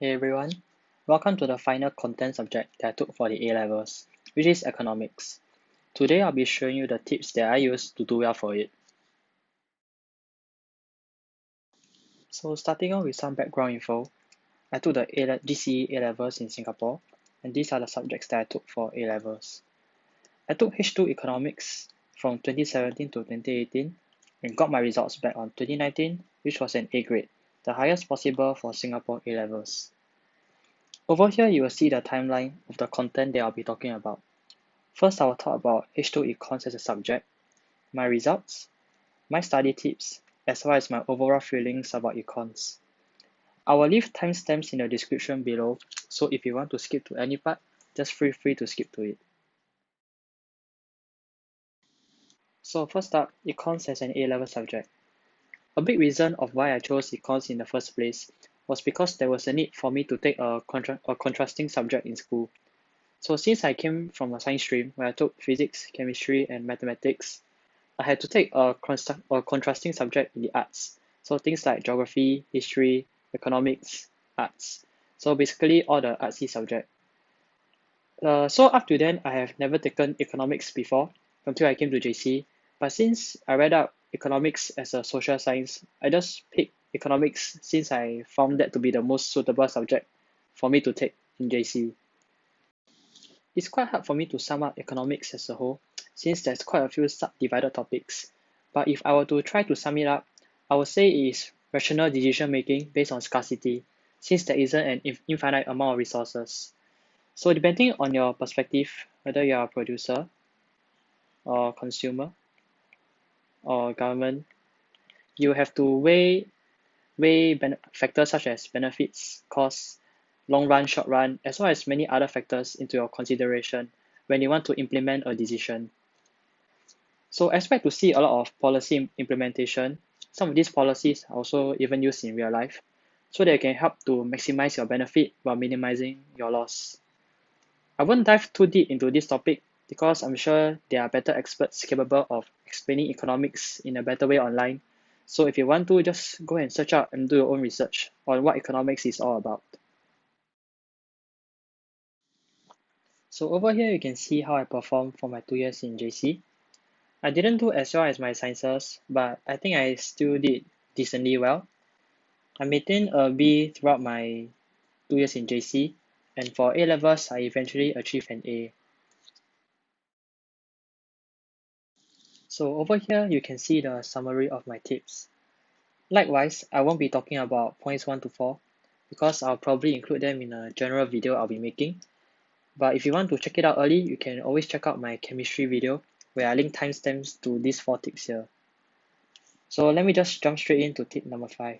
Hey everyone, welcome to the final content subject that I took for the A-levels, which is economics. Today I'll be showing you the tips that I use to do well for it. So starting off with some background info, I took the GCE A-levels in Singapore, and these are the subjects that I took for A-levels. I took H2 economics from 2017 to 2018 and got my results back on 2019, which was an A grade, the highest possible for Singapore A-levels. Over here you will see the timeline of the content that I'll be talking about. First, I will talk about H2 Econs as a subject, my results, my study tips, as well as my overall feelings about Econs. I will leave timestamps in the description below, so if you want to skip to any part, just feel free to skip to it. So first up, Econs as an A-level subject. A big reason of why I chose Econs in the first place was because there was a need for me to take a contrasting subject in school. So since I came from a science stream where I took physics, chemistry, and mathematics, I had to take a contrasting subject in the arts. So things like geography, history, economics, arts. So basically all the artsy subject. So up to then, I have never taken economics before until I came to JC. But since I read up economics as a social science, I just picked economics since I found that to be the most suitable subject for me to take in JC. It's quite hard for me to sum up economics as a whole, since there's quite a few subdivided topics. But if I were to try to sum it up, I would say it is rational decision making based on scarcity, since there isn't an infinite amount of resources. So depending on your perspective, whether you are a producer or consumer or government, you have to weigh factors such as benefits, costs, long run, short run, as well as many other factors into your consideration when you want to implement a decision. So I expect to see a lot of policy implementation. Some of these policies are also even used in real life, so they can help to maximize your benefit while minimizing your loss. I won't dive too deep into this topic because I'm sure there are better experts capable of explaining economics in a better way online. So if you want to, just go and search out and do your own research on what economics is all about. So over here you can see how I performed for my 2 years in JC. I didn't do as well as my sciences, but I think I still did decently well. I maintained a B throughout my 2 years in JC, and for A levels, I eventually achieved an A. So over here, you can see the summary of my tips. Likewise, I won't be talking about points 1 to 4 because I'll probably include them in a general video I'll be making. But if you want to check it out early, you can always check out my chemistry video where I link timestamps to these 4 tips here. So let me just jump straight into tip number 5.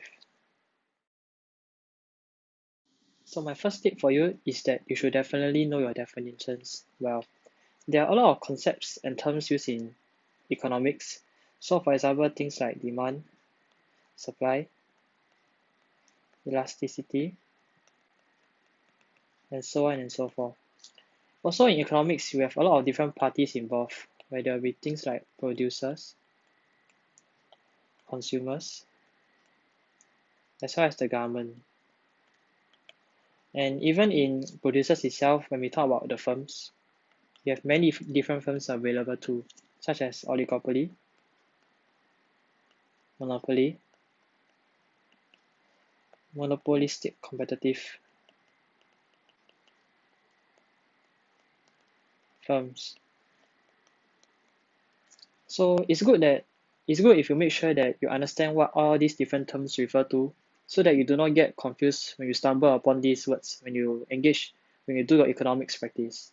So my first tip for you is that you should definitely know your definitions well. There are a lot of concepts and terms used in economics. So for example, things like demand, supply, elasticity, and so on and so forth. Also in economics, you have a lot of different parties involved, where there will be things like producers, consumers, as well as the government. And even in producers itself, when we talk about the firms, you have many different firms available too, such as oligopoly, monopoly, monopolistic competitive firms. So it's good if you make sure that you understand what all these different terms refer to, so that you do not get confused when you stumble upon these words when you do your economics practice.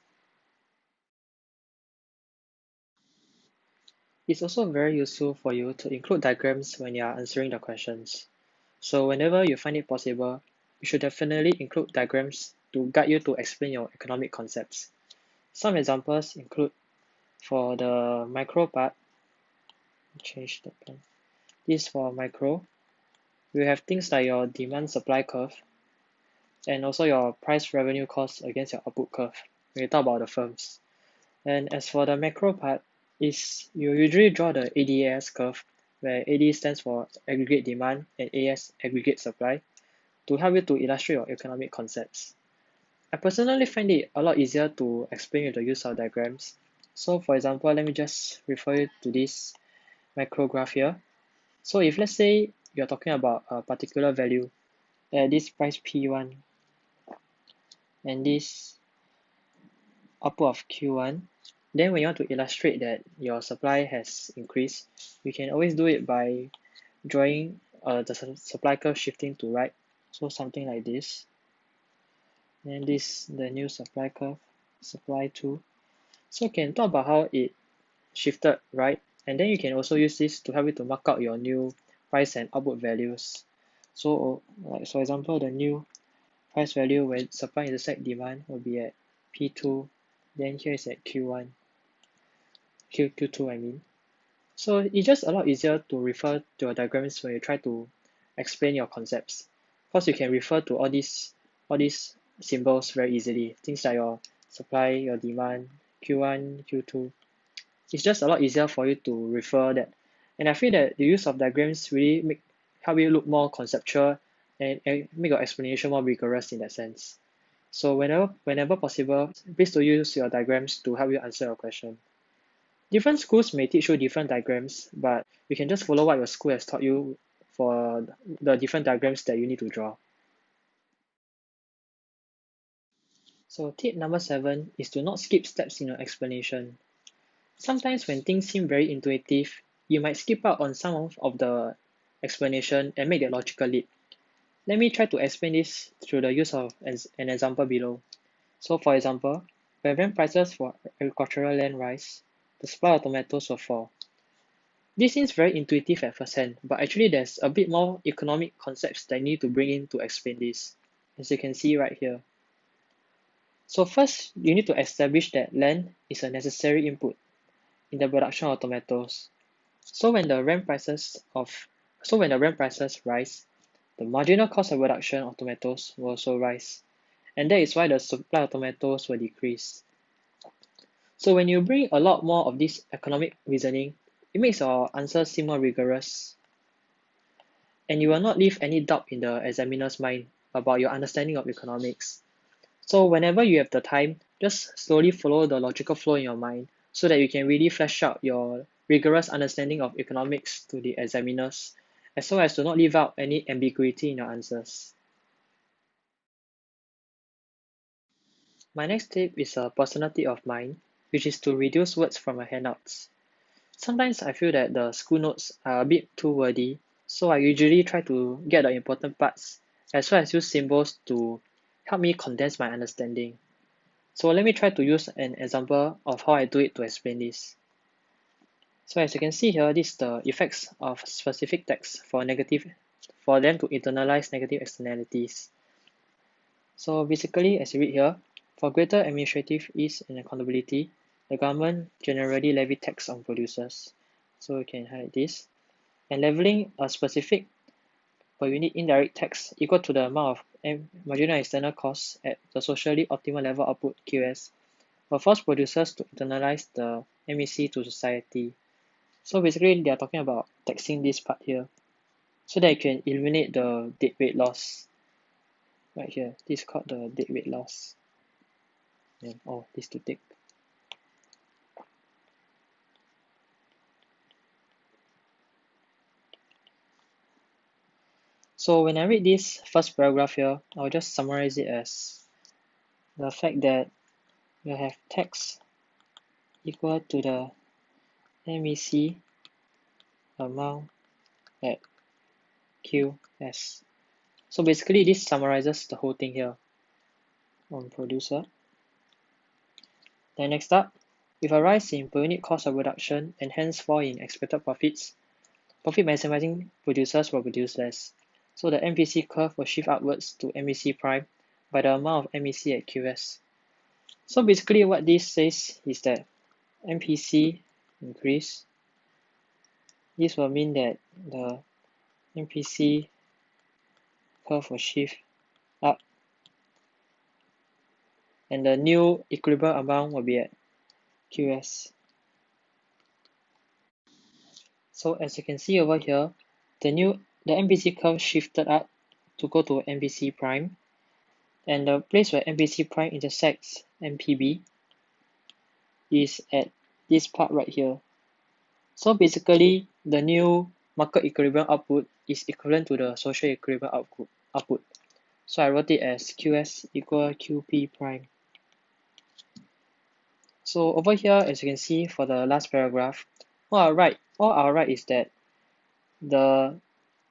It's also very useful for you to include diagrams when you are answering the questions. So whenever you find it possible, you should definitely include diagrams to guide you to explain your economic concepts. Some examples include for the micro part, change the plan. This for micro, you have things like your demand supply curve and also your price revenue cost against your output curve when you talk about the firms. And as for the macro part, is you usually draw the ADAS curve, where AD stands for aggregate demand and AS aggregate supply, to help you to illustrate your economic concepts. I personally find it a lot easier to explain with the use of diagrams. So for example, let me just refer you to this macro graph here. So if let's say you're talking about a particular value at this price P1 and this output of Q1, then when you want to illustrate that your supply has increased, you can always do it by drawing the supply curve shifting to right. So something like this. And this the new supply curve, supply 2. So you can talk about how it shifted right, and then you can also use this to help you to mark out your new price and output values. So like for example, the new price value when supply intersect demand will be at P2, then here is at Q1, Q2 I mean. So it's just a lot easier to refer to your diagrams when you try to explain your concepts. Because you can refer to all these symbols very easily. Things like your supply, your demand, Q1, Q2. It's just a lot easier for you to refer that. And I feel that the use of diagrams really help you look more conceptual and make your explanation more rigorous in that sense. So whenever possible, please to use your diagrams to help you answer your question. Different schools may teach you different diagrams, but you can just follow what your school has taught you for the different diagrams that you need to draw. So tip number 7 is to not skip steps in your explanation. Sometimes when things seem very intuitive, you might skip out on some of the explanation and make a logical leap. Let me try to explain this through the use of an example below. So for example, when prices for agricultural land rise, the supply of tomatoes will fall. This seems very intuitive at first hand, but actually there's a bit more economic concepts that I need to bring in to explain this, as you can see right here. So first, you need to establish that land is a necessary input in the production of tomatoes. So when the rent prices rise, the marginal cost of production of tomatoes will also rise, and that is why the supply of tomatoes will decrease. So when you bring a lot more of this economic reasoning, it makes your answer seem more rigorous, and you will not leave any doubt in the examiner's mind about your understanding of economics. So whenever you have the time, just slowly follow the logical flow in your mind so that you can really flesh out your rigorous understanding of economics to the examiners, as well as to not leave out any ambiguity in your answers. My next tip is a personal tip of mine, which is to reduce words from your handouts. Sometimes I feel that the school notes are a bit too wordy, so I usually try to get the important parts as well as use symbols to help me condense my understanding. So let me try to use an example of how I do it to explain this. So as you can see here, this is the effects of specific text for them to internalize negative externalities. So basically, as you read here, for greater administrative ease and accountability, the government generally levy tax on producers. So you can highlight this. And leveling a specific per unit indirect tax equal to the amount of marginal external costs at the socially optimal level output QS will force producers to internalize the MEC to society. So basically, they are talking about taxing this part here so that you can eliminate the deadweight loss. Right here, this is called the deadweight loss. And this to take. So when I read this first paragraph here, I'll just summarize it as the fact that you have tax equal to the MEC amount at QS. So basically this summarizes the whole thing here on producer. Then next up, with a rise in per unit cost of production and hence fall in expected profits, profit maximizing producers will produce less. So the MPC curve will shift upwards to MEC prime by the amount of MEC at QS. So basically what this says is that MPC increase. This will mean that the MPC curve will shift up and the new equilibrium amount will be at QS. So as you can see over here, the MPC curve shifted up to go to MVC prime, and the place where MVC prime intersects MPB is at this part right here. So basically, the new market equilibrium output is equivalent to the social equilibrium output. So I wrote it as QS equal QP prime. So over here, as you can see for the last paragraph, all I'll write is that the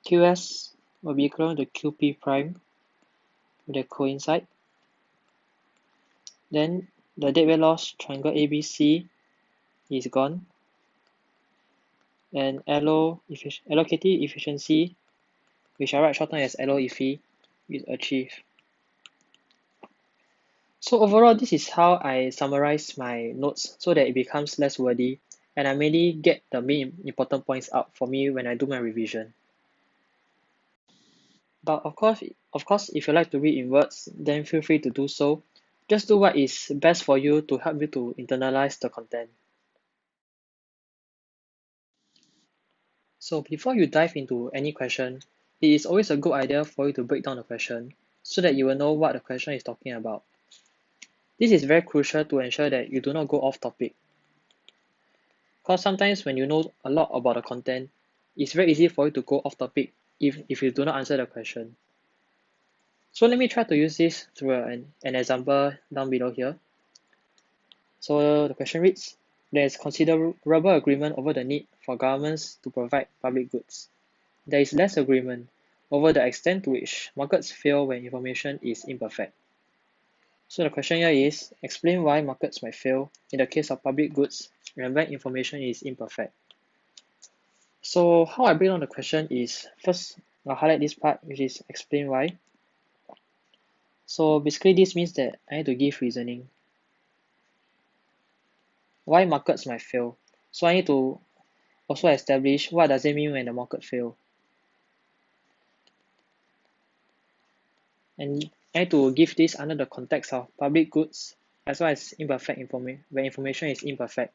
QS will be equivalent to QP prime with the coincide. Then the dead weight loss triangle ABC is gone, and allocative efficiency, which I write shortened as LOEFI, is achieved. So overall, this is how I summarize my notes so that it becomes less wordy, and I mainly get the main important points out for me when I do my revision. But of course, if you like to read in words, then feel free to do so. Just do what is best for you to help you to internalize the content. So before you dive into any question, it is always a good idea for you to break down the question so that you will know what the question is talking about. This is very crucial to ensure that you do not go off topic. Because sometimes when you know a lot about the content, it's very easy for you to go off topic if you do not answer the question. So let me try to use this through an example down below here. So the question reads, there is considerable agreement over the need for governments to provide public goods. There is less agreement over the extent to which markets fail when information is imperfect. So the question here is, explain why markets might fail in the case of public goods when information is imperfect. So how I break down the question is, first I'll highlight this part, which is explain why. So basically this means that I need to give reasoning. Why markets might fail. So I need to also establish what does it mean when the market fail. And I need to give this under the context of public goods as well as imperfect information when information is imperfect.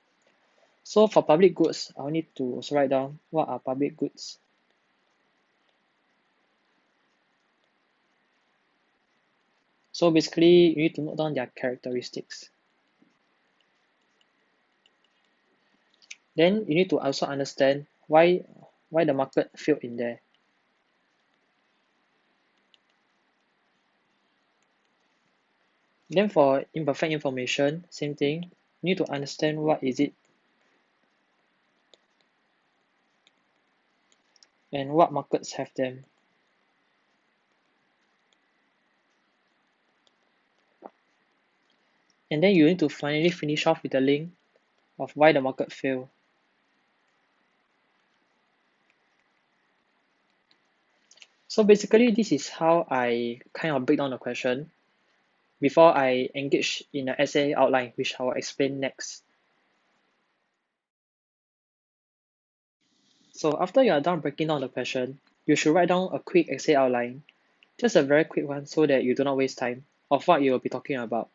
So for public goods, I'll need to also write down what are public goods. So basically, you need to note down their characteristics. Then you need to also understand why the market failed in there. Then for imperfect information, same thing. You need to understand what is it and what markets have them. And then you need to finally finish off with the link of why the market failed. So basically, this is how I kind of break down the question before I engage in an essay outline, which I will explain next. So after you are done breaking down the question, you should write down a quick essay outline, just a very quick one so that you do not waste time of what you will be talking about.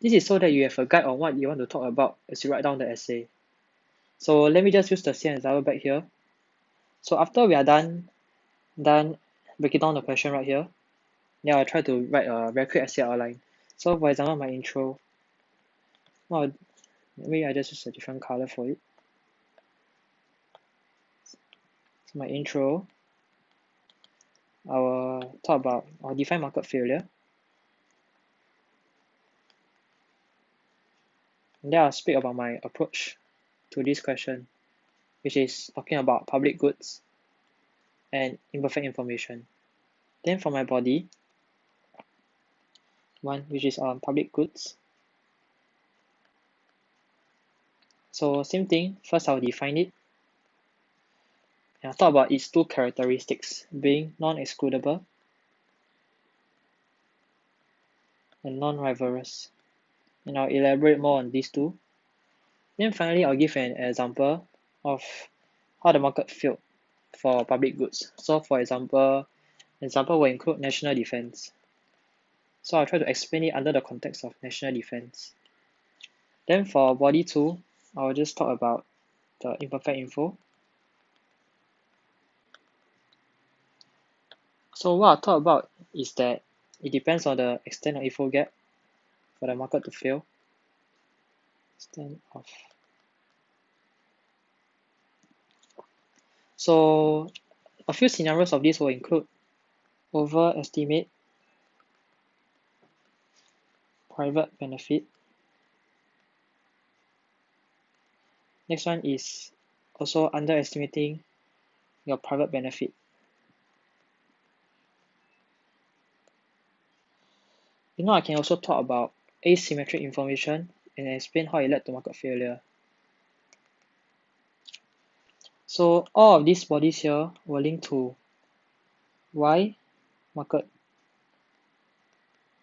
This is so that you have a guide on what you want to talk about as you write down the essay. So let me just use the same example back here. So after we are done breaking down the question right here, then I'll try to write a very quick essay outline. So for example, my intro, well, maybe I just use a different color for it. So my intro, I'll define market failure. And then I'll speak about my approach to this question, which is talking about public goods and imperfect information. Then for my body, one which is on public goods. So same thing, first I'll define it. And I'll talk about its two characteristics, being non-excludable and non-rivalrous. And I'll elaborate more on these two. Then finally, I'll give an example of how the market failed for public goods. So for example will include national defense. So I'll try to explain it under the context of national defense. Then for body 2, I'll just talk about the imperfect info. So what I thought about is that it depends on the extent of info gap for the market to fail. Extent of. So a few scenarios of this will include overestimate, private benefit. Next one is also underestimating your private benefit. I can also talk about asymmetric information and explain how it led to market failure. So all of these bodies here will link to why market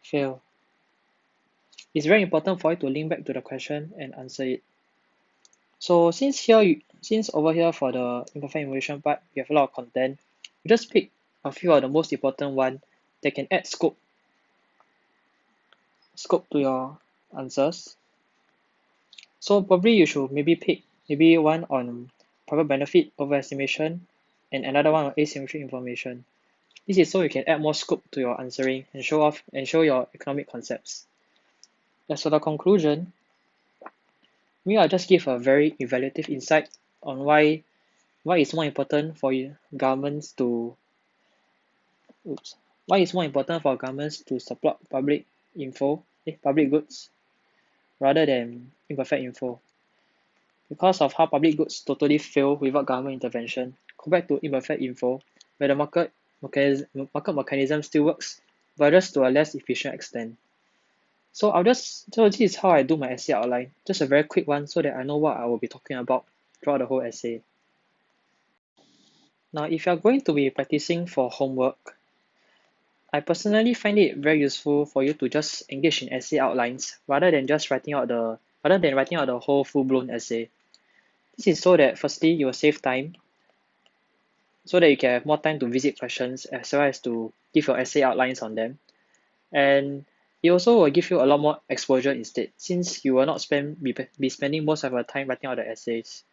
fail. It's very important for you to link back to the question and answer it. So since over here for the imperfect information part, we have a lot of content. You just pick a few of the most important one that can add scope to your answers. So probably you should maybe pick one on private benefit overestimation and another one on asymmetric information. This is so you can add more scope to your answering and show your economic concepts. As for the conclusion, maybe I'll just give a very evaluative insight on why it's more important for governments to why it's more important for governments to support public goods rather than imperfect info. Because of how public goods totally fail without government intervention, compared to imperfect info, where the market mechanism still works, but just to a less efficient extent. So this is how I do my essay outline, just a very quick one so that I know what I will be talking about throughout the whole essay. Now, if you're going to be practicing for homework, I personally find it very useful for you to just engage in essay outlines rather than writing out the whole full-blown essay. This is so that firstly you will save time, so that you can have more time to visit questions as well as to give your essay outlines on them. And it also will give you a lot more exposure instead, since you will not be spending most of your time writing out the essays.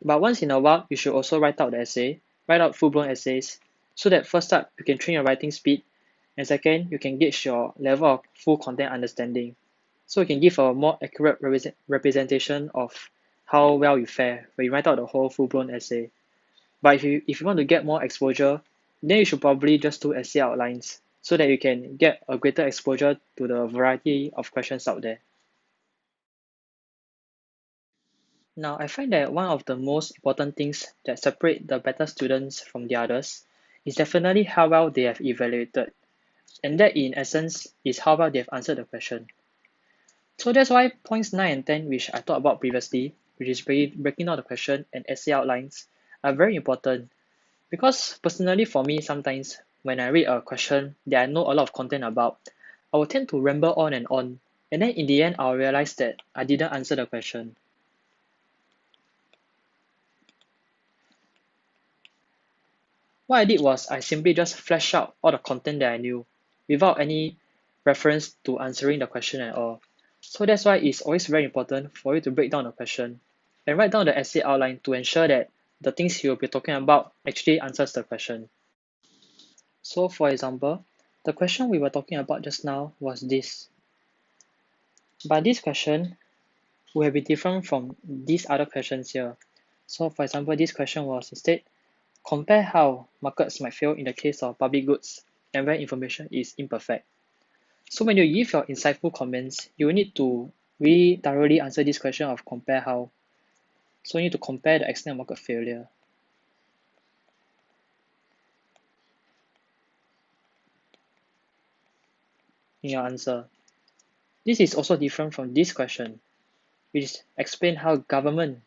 But once in a while, you should also write out full-blown essays, so that first up, you can train your writing speed, and second, you can gauge your level of full content understanding. So you can give a more accurate representation of how well you fare when you write out the whole full-blown essay. But if you want to get more exposure, then you should probably just do essay outlines so that you can get a greater exposure to the variety of questions out there. Now, I find that one of the most important things that separate the better students from the others is definitely how well they have evaluated. And that, in essence, is how well they have answered the question. So that's why points 9 and 10, which I talked about previously, which is breaking down the question and essay outlines, are very important. Because personally for me, sometimes when I read a question that I know a lot of content about, I will tend to ramble on, and then in the end, I'll realize that I didn't answer the question. What I did was I simply just flashed out all the content that I knew without any reference to answering the question at all. So that's why it's always very important for you to break down the question and write down the essay outline to ensure that the things you'll be talking about actually answers the question. So for example, the question we were talking about just now was this. But this question will be different from these other questions here. So for example, this question was instead, compare how markets might fail in the case of public goods and where information is imperfect. So when you give your insightful comments, you will need to really thoroughly answer this question of compare how. So you need to compare the extent of market failure. In your answer. This is also different from this question, which is explain how government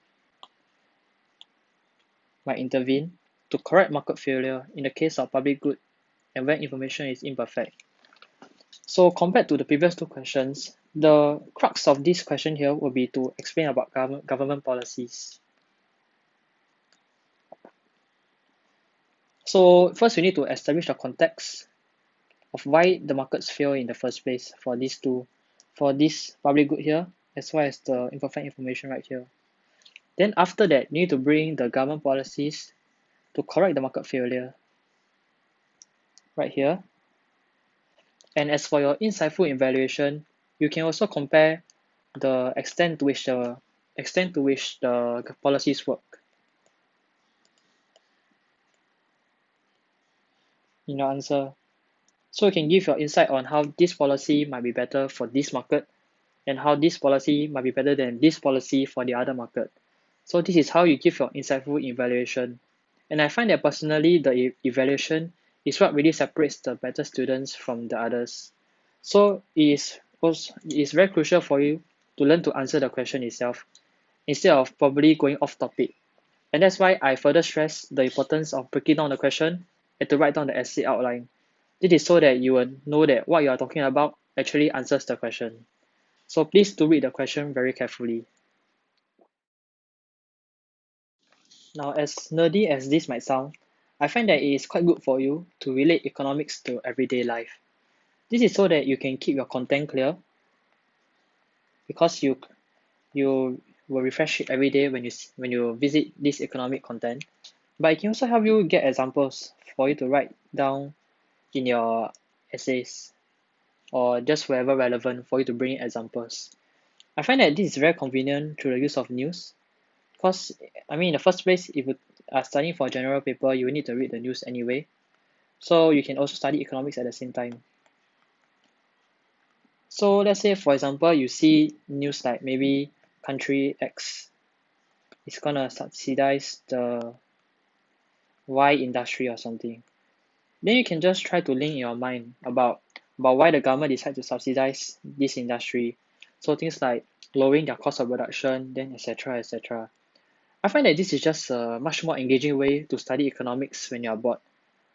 might intervene to correct market failure in the case of public good and when information is imperfect. So compared to the previous two questions, the crux of this question here will be to explain about government policies. So first we need to establish the context of why the markets fail in the first place for this public good here, as well as the imperfect information right here. Then after that, you need to bring the government policies to correct the market failure. right here. And as for your insightful evaluation, you can also compare the extent to which the policies work in your answer. So you can give your insight on how this policy might be better for this market and how this policy might be better than this policy for the other market. So this is how you give your insightful evaluation. And I find that personally the evaluation is what really separates the better students from the others. So it is very crucial for you to learn to answer the question itself instead of probably going off topic. And that's why I further stress the importance of breaking down the question and to write down the essay outline. This is so that you will know that what you are talking about actually answers the question. So please do read the question very carefully. Now, as nerdy as this might sound, I find that it is quite good for you to relate economics to everyday life. This is so that you can keep your content clear because you will refresh it every day when you visit this economic content. But it can also help you get examples for you to write down in your essays or just wherever relevant for you to bring in examples. I find that this is very convenient through the use of news because I mean in the first place if you are studying for a general paper you will need to read the news anyway. So you can also study economics at the same time. So let's say for example you see news like maybe country X is gonna subsidize the Y industry or something. Then you can just try to link in your mind about why the government decide to subsidize this industry. So things like lowering their cost of production, then etc. etc. I find that this is just a much more engaging way to study economics when you're bored.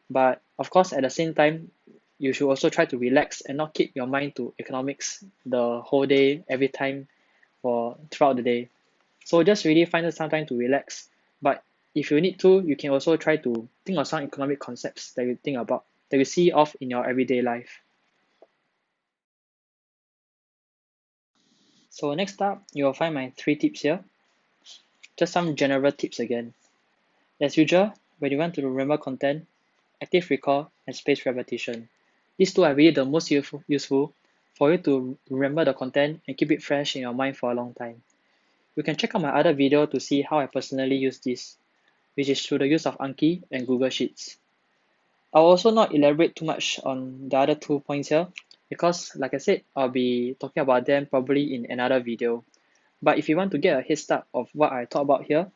But of course, at the same time, you should also try to relax and not keep your mind to economics the whole day, every time for throughout the day. So just really find some time to relax. But if you need to, you can also try to think of some economic concepts that you think about, that you see of in your everyday life. So next up, you will find my 3 tips here. Just some general tips again. As usual, when you want to remember content, active recall and spaced repetition. These two are really the most useful for you to remember the content and keep it fresh in your mind for a long time. You can check out my other video to see how I personally use this, which is through the use of Anki and Google Sheets. I'll also not elaborate too much on the other 2 points here because like I said, I'll be talking about them probably in another video. But if you want to get a head start of what I talk about here,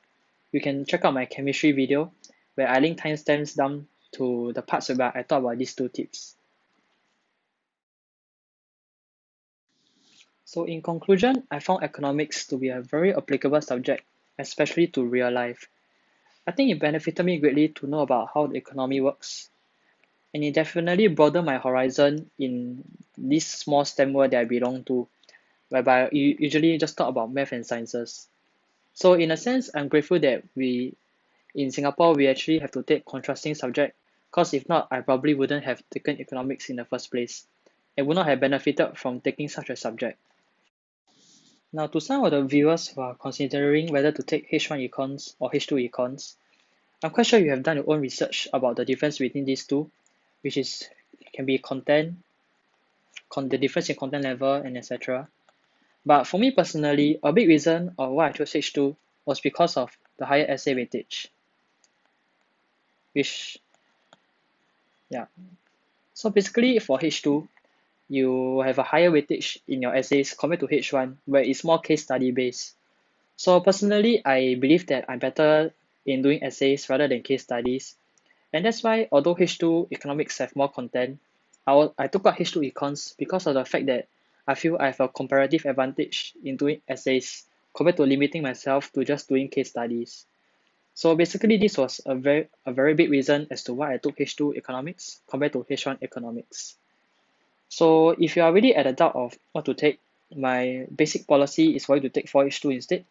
you can check out my chemistry video where I link timestamps down to the parts where I talk about these 2 tips. So in conclusion, I found economics to be a very applicable subject, especially to real life. I think it benefited me greatly to know about how the economy works, and it definitely broadened my horizon in this small STEM world that I belong to, whereby you usually just talk about math and sciences. So in a sense, I'm grateful that we in Singapore we actually have to take contrasting subject, because if not, I probably wouldn't have taken economics in the first place, and would not have benefited from taking such a subject. Now, to some of the viewers who are considering whether to take H1 Econs or H2 Econs, I'm quite sure you have done your own research about the difference between these two, which is can be content, the difference in content level, and etc. But for me personally, a big reason of why I chose H2 was because of the higher essay weightage, which, yeah. So basically for H2, you have a higher weightage in your essays compared to H1, where it's more case study based. So personally, I believe that I'm better in doing essays rather than case studies. And that's why, although H2 economics have more content, I took up H2 econs because of the fact that I feel I have a comparative advantage in doing essays compared to limiting myself to just doing case studies. So basically, this was a very big reason as to why I took H2 economics compared to H1 economics. So if you are really at a doubt of what to take, my basic policy is for you to take 4H2 instead,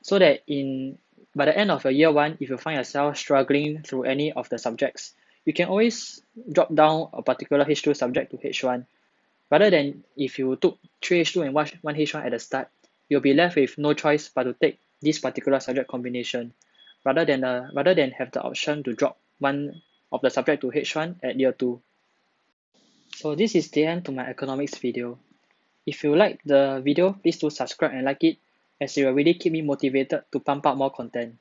so that by the end of your year 1, if you find yourself struggling through any of the subjects, you can always drop down a particular H2 subject to H1, rather than if you took 3H2 and 1H1 at the start, you'll be left with no choice but to take this particular subject combination, rather than have the option to drop one of the subject to H1 at year 2. So this is the end to my economics video. If you like the video, please do subscribe and like it, as it will really keep me motivated to pump out more content.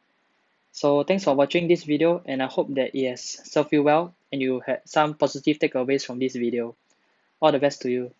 So thanks for watching this video, and I hope that it has served you well and you had some positive takeaways from this video. All the best to you.